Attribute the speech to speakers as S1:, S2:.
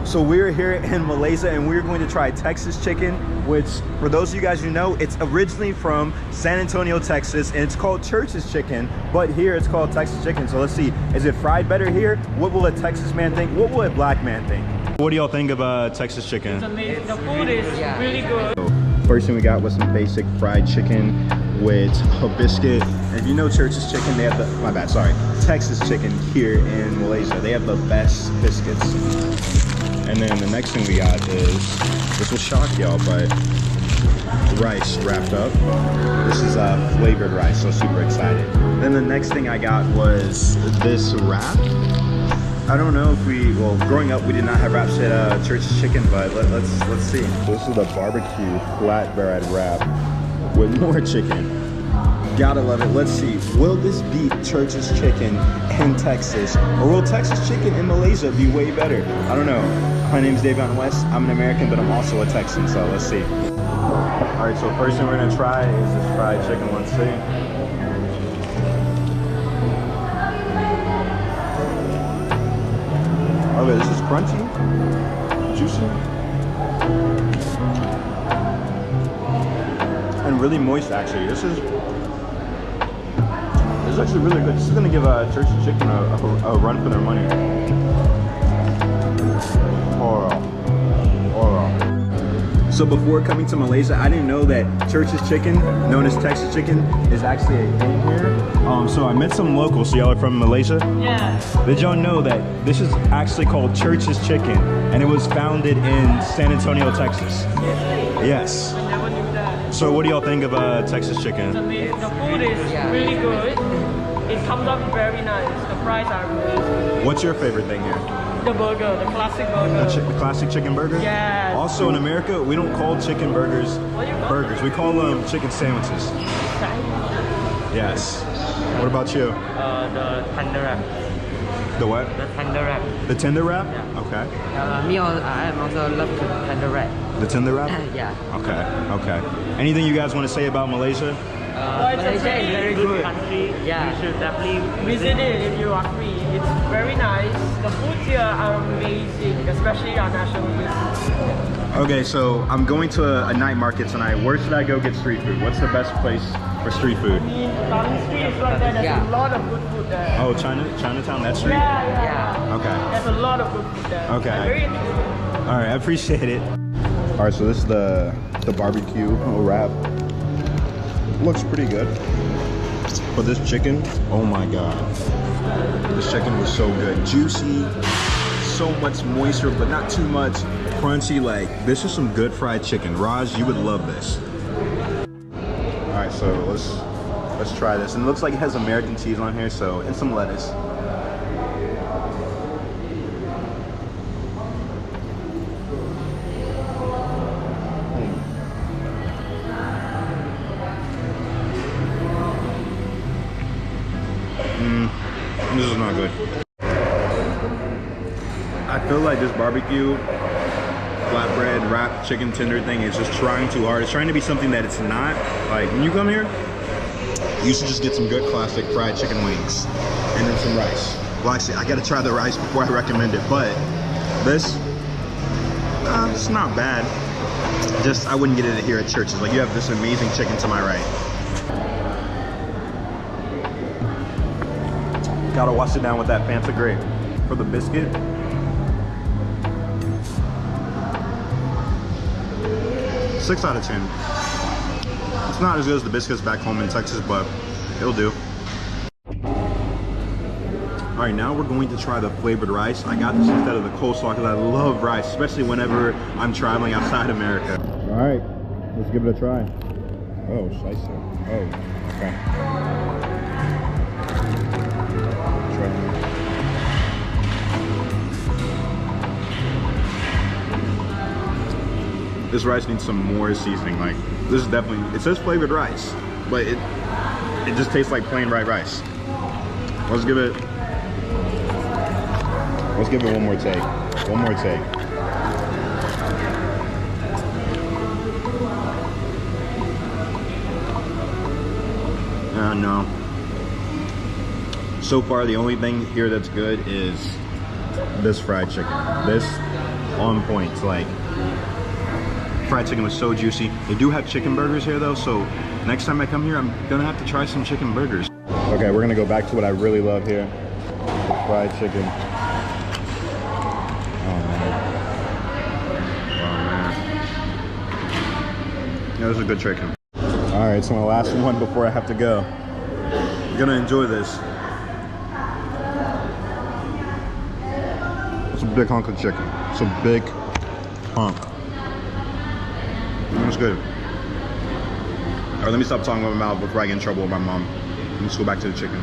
S1: So we're here in Malaysia and we're going to try Texas chicken, which for those of you guys who know, it's originally from San Antonio, Texas, and it's called Church's chicken, but here it's called Texas chicken. So let's see, is it fried better here? What will a Texas man think? What will a black man think? What do y'all think of Texas chicken?
S2: It's amazing. The food is really good.
S1: First thing we got was some basic fried chicken with a biscuit. And if you know Church's chicken, they have Texas chicken here in Malaysia. They have the best biscuits. And then the next thing we got is, this will shock y'all, but rice wrapped up. This is flavored rice, so super excited. Then the next thing I got was this wrap. I don't know if well, growing up we did not have wraps at Church's chicken, but let's see. This is the barbecue flatbread wrap with more chicken. Gotta love it. Let's see, will this beat Church's chicken in Texas, or will Texas chicken in Malaysia be way better? I don't know. My name's Davion West. I'm an American, but I'm also a Texan, so let's see. All right, so first thing we're gonna try is this fried chicken. Let's see. Okay, this is crunchy, juicy, and really moist actually. This is actually really good. This is gonna give Church's chicken a run for their money. So before coming to Malaysia, I didn't know that Church's chicken, known as Texas chicken, is actually a thing here. So I met some locals. So y'all are from Malaysia?
S2: Yeah.
S1: Did y'all know that this is actually called Church's chicken, and it was founded in San Antonio, Texas? Yes.
S2: I never knew that.
S1: So what do y'all think of Texas chicken?
S2: It's amazing. The food is really good. It comes up very nice. The fries are amazing.
S1: What's your favorite thing here?
S2: The burger, the classic burger.
S1: The classic chicken burger?
S2: Yeah.
S1: Also in America, we don't call chicken burgers
S2: What do you call
S1: burgers. We call them chicken sandwiches. Yes. What about you?
S2: The tender wrap.
S1: The what?
S2: The tender wrap.
S1: The tender wrap?
S2: Yeah.
S1: Okay.
S2: I am also love the tender wrap.
S1: The tender wrap?
S2: Yeah.
S1: Okay. Okay. Anything you guys want to say about Malaysia?
S2: Malaysia is very good country. Yeah. You should definitely visit it if you are free. It's very nice. The food here are amazing, especially our national dish.
S1: Okay, so I'm going to a night market tonight. Where should I go get street food? What's the best place for street food?
S2: Down the street is right there. There's a lot of good food there.
S1: Oh, Chinatown, that street?
S2: Yeah.
S1: Okay.
S2: There's a lot of good food there.
S1: Okay.
S2: Very interesting.
S1: All right, I appreciate it. All right, so this is the barbecue wrap. Looks pretty good. But this chicken, oh my God. This chicken was so good. Juicy, so much moisture, but not too much. Crunchy, like, this is some good fried chicken. Raj, you would love this. All right, so let's try this. And it looks like it has American cheese on here, so, and some lettuce. This is not good. I feel like this barbecue flatbread wrap chicken tender thing is just trying too hard. It's trying to be something that it's not. Like, when you come here, you should just get some good classic fried chicken wings and then some rice. Well, actually, I gotta try the rice before I recommend it, but this, it's not bad. Just, I wouldn't get it here at Church's. Like, you have this amazing chicken to my right. Gotta wash it down with that Fanta grape. For the biscuit, six out of 10. It's not as good as the biscuits back home in Texas, but it'll do. All right, now we're going to try the flavored rice. I got this instead of the coleslaw because I love rice, especially whenever I'm traveling outside America. All right, let's give it a try. Oh, shice. Oh, okay. This rice needs some more seasoning. Like, this is definitely, it says flavored rice, but it just tastes like plain white rice. Let's give it one more take. One more take. No. So far, the only thing here that's good is this fried chicken. This on point. It's like fried chicken was so juicy. They do have chicken burgers here though, so next time I come here, I'm gonna have to try some chicken burgers. Okay, we're gonna go back to what I really love here, the fried chicken. Oh man. Yeah, this is a good chicken. All right, so my last one before I have to go. I'm gonna enjoy this. It's a big hunk of chicken. It's a big hunk. It's good. All right, let me stop talking with my mouth before I get in trouble with my mom. Let's go back to the chicken.